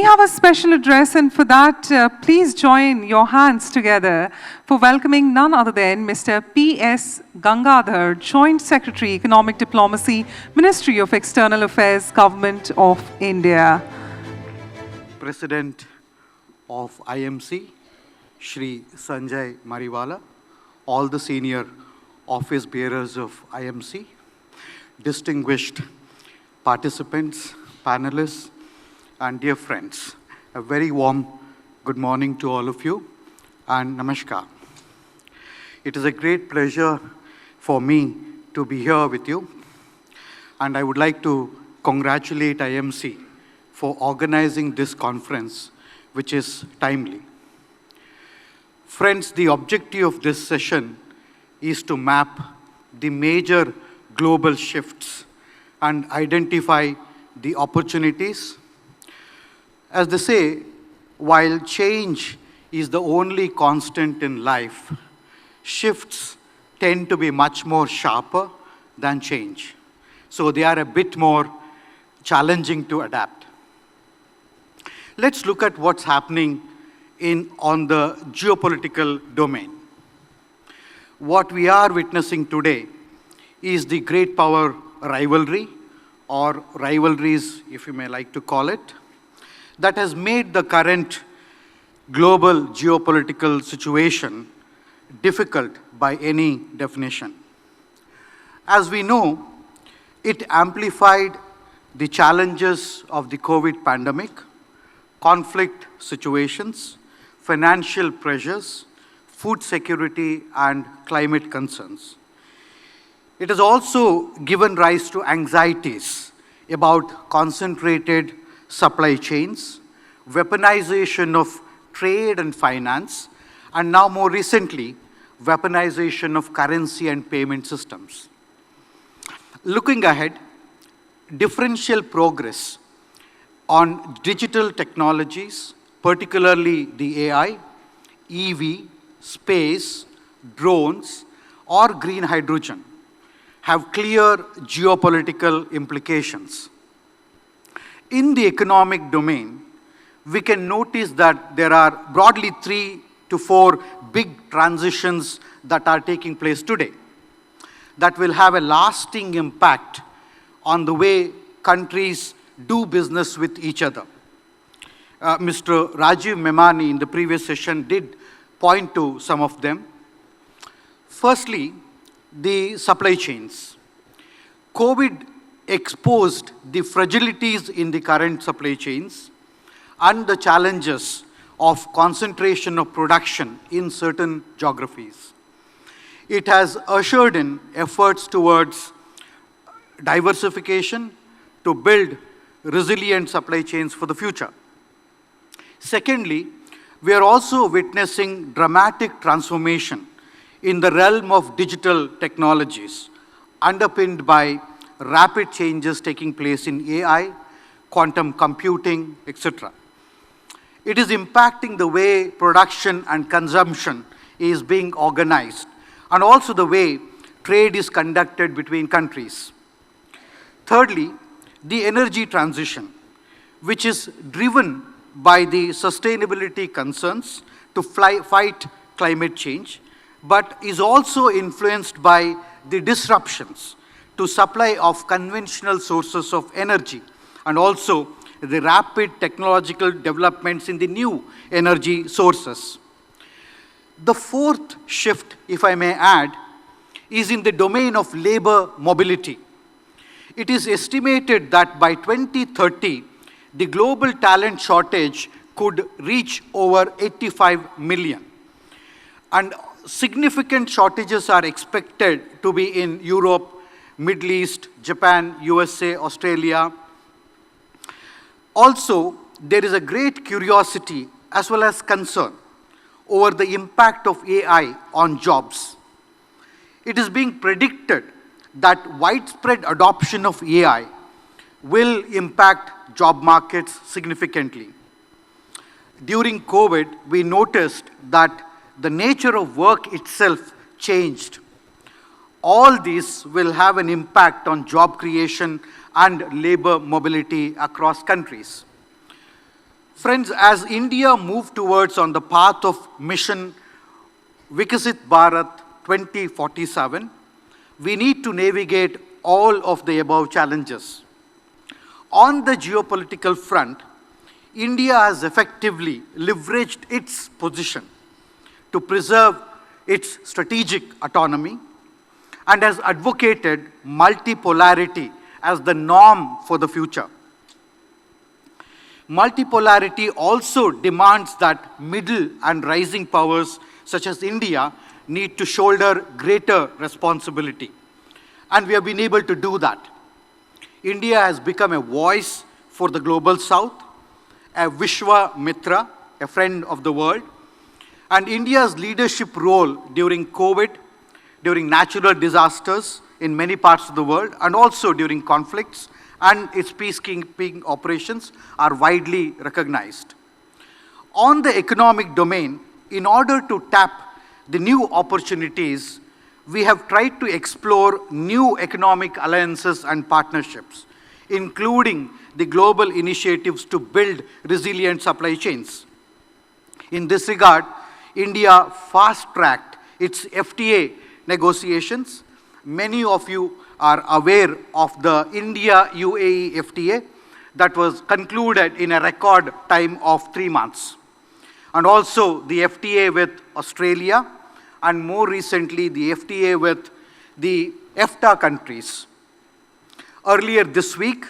have a special address, and for that, please join your hands together for welcoming none other than Mr. P.S. Gangadhar, Joint Secretary, Economic Diplomacy, Ministry of External Affairs, Government of India. President of IMC, Shri Sanjay Mariwala, all the senior office bearers of IMC, distinguished participants, panelists, and dear friends, a very warm good morning to all of you and namaskar. It is a great pleasure for me to be here with you, and I would like to congratulate IMC for organizing this conference, which is timely. Friends, the objective of this session is to map the major global shifts and identify the opportunities. As they say, while change is the only constant in life, shifts tend to be much more sharper than change. So they are a bit more challenging to adapt. Let's look at what's happening on the geopolitical domain. What we are witnessing today is the great power rivalry, or rivalries, if you may like to call it, that has made the current global geopolitical situation difficult by any definition. As we know, it amplified the challenges of the COVID pandemic, conflict situations, financial pressures, food security, and climate concerns. It has also given rise to anxieties about concentrated supply chains, weaponization of trade and finance, and now more recently, weaponization of currency and payment systems. Looking ahead, differential progress on digital technologies, particularly the AI, EV, space, drones, or green hydrogen, have clear geopolitical implications. In the economic domain, we can notice that there are broadly 3 to 4 big transitions that are taking place today that will have a lasting impact on the way countries do business with each other. Mr. Rajiv Memani in the previous session did point to some of them. Firstly, the supply chains. COVID exposed the fragilities in the current supply chains and the challenges of concentration of production in certain geographies. It has ushered in efforts towards diversification to build resilient supply chains for the future. Secondly, we are also witnessing dramatic transformation in the realm of digital technologies, underpinned by rapid changes taking place in AI, quantum computing, etc. It is impacting the way production and consumption is being organized, and also the way trade is conducted between countries. Thirdly, the energy transition, which is driven by the sustainability concerns to fight climate change, but is also influenced by the disruptions to supply of conventional sources of energy, and also the rapid technological developments in the new energy sources. The fourth shift, if I may add, is in the domain of labor mobility. It is estimated that by 2030, the global talent shortage could reach over 85 million. And significant shortages are expected to be in Europe, Middle East, Japan, USA, Australia. Also, there is a great curiosity as well as concern over the impact of AI on jobs. It is being predicted that widespread adoption of AI will impact job markets significantly. During COVID, we noticed that the nature of work itself changed. All these will have an impact on job creation and labor mobility across countries. Friends, as India moves towards on the path of mission Vikasit Bharat 2047, we need to navigate all of the above challenges. On the geopolitical front, India has effectively leveraged its position to preserve its strategic autonomy and has advocated multipolarity as the norm for the future. Multipolarity also demands that middle and rising powers such as India need to shoulder greater responsibility. And we have been able to do that. India has become a voice for the global south, a Vishwa Mitra, a friend of the world, and India's leadership role during COVID, during natural disasters in many parts of the world, and also during conflicts and its peacekeeping operations are widely recognized. On the economic domain, in order to tap the new opportunities, we have tried to explore new economic alliances and partnerships, including the global initiatives to build resilient supply chains. In this regard, India fast-tracked its FTA negotiations. Many of you are aware of the India-UAE FTA that was concluded in a record time of 3 months. And also the FTA with Australia, and more recently the FTA with the EFTA countries. Earlier this week,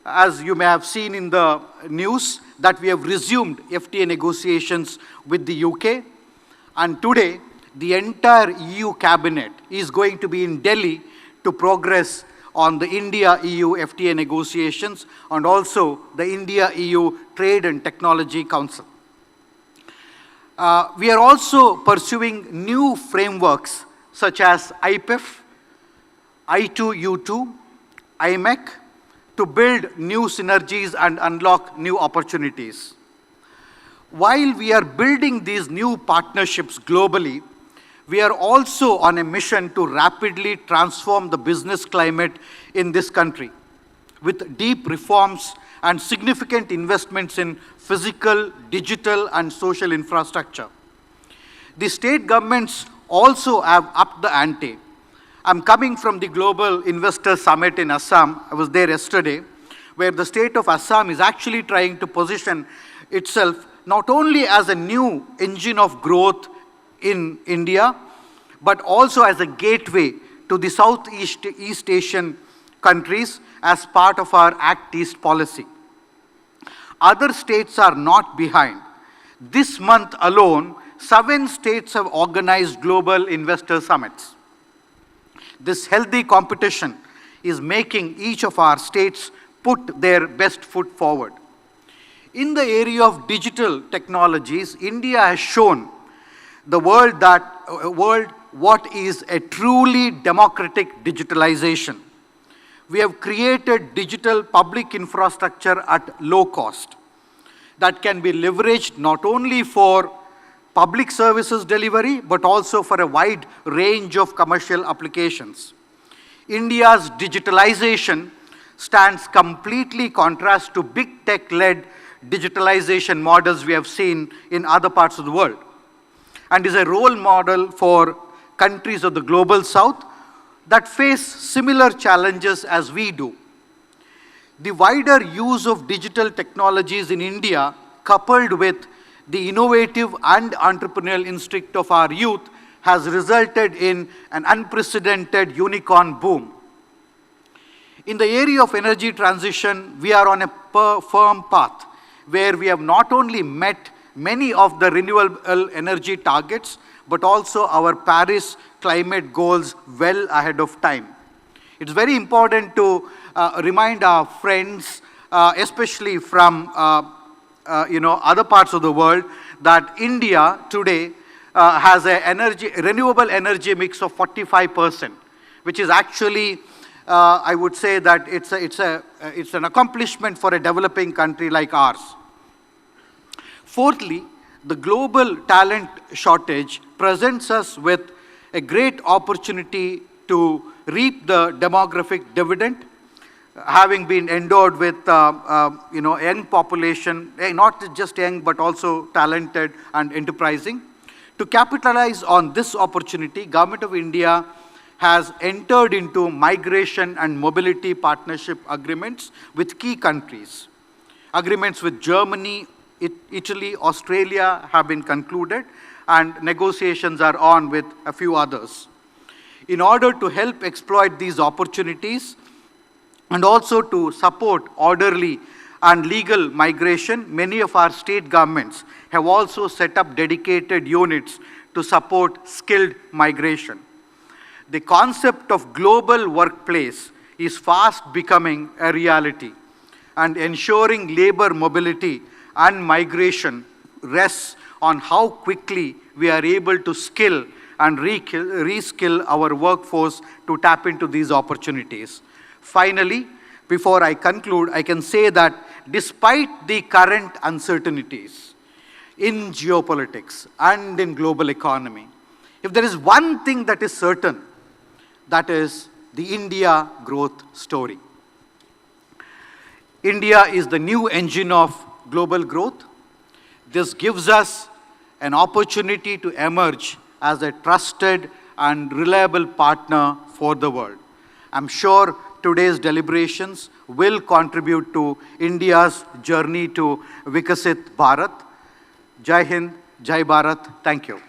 as you may have seen in the news, that we have resumed FTA negotiations with the UK, and today the entire EU cabinet is going to be in Delhi to progress on the India-EU FTA negotiations and also the India-EU Trade and Technology Council. We are also pursuing new frameworks such as IPEF, I2U2, IMEC to build new synergies and unlock new opportunities. While we are building these new partnerships globally, we are also on a mission to rapidly transform the business climate in this country with deep reforms and significant investments in physical, digital, and social infrastructure. The state governments also have upped the ante. I'm coming from the Global Investor Summit in Assam. I was there yesterday, where the state of Assam is actually trying to position itself not only as a new engine of growth in India, but also as a gateway to the Southeast East Asian countries as part of our Act East policy. Other states are not behind. This month alone, 7 states have organized global investor summits. This healthy competition is making each of our states put their best foot forward. In the area of digital technologies, India has shown the world what is a truly democratic digitalization. We have created digital public infrastructure at low cost that can be leveraged not only for public services delivery, but also for a wide range of commercial applications. India's digitalization stands completely contrast to big tech-led digitalization models we have seen in other parts of the world, and is a role model for countries of the global south that face similar challenges as we do. The wider use of digital technologies in India, coupled with the innovative and entrepreneurial instinct of our youth, has resulted in an unprecedented unicorn boom. In the area of energy transition, we are on a firm path where we have not only met many of the renewable energy targets, but also our Paris climate goals well ahead of time. It's very important to remind our friends, especially from other parts of the world, that India today has a renewable energy mix of 45%, which is actually, I would say that it's an accomplishment for a developing country like ours. Fourthly, the global talent shortage presents us with a great opportunity to reap the demographic dividend. having been endowed with young population, not just young but also talented and enterprising. To capitalize on this opportunity, Government of India has entered into migration and mobility partnership agreements with key countries. Agreements with Germany, Italy, Australia have been concluded, and negotiations are on with a few others. In order to help exploit these opportunities and also to support orderly and legal migration, many of our state governments have also set up dedicated units to support skilled migration. The concept of global workplace is fast becoming a reality, and ensuring labor mobility and migration rests on how quickly we are able to skill and reskill our workforce to tap into these opportunities. Finally, before I conclude, I can say that despite the current uncertainties in geopolitics and in global economy, if there is one thing that is certain, that is the India growth story. India is the new engine of global growth. This gives us an opportunity to emerge as a trusted and reliable partner for the world. I'm sure today's deliberations will contribute to India's journey to Vikasit Bharat. Jai Hind, Jai Bharat. Thank you.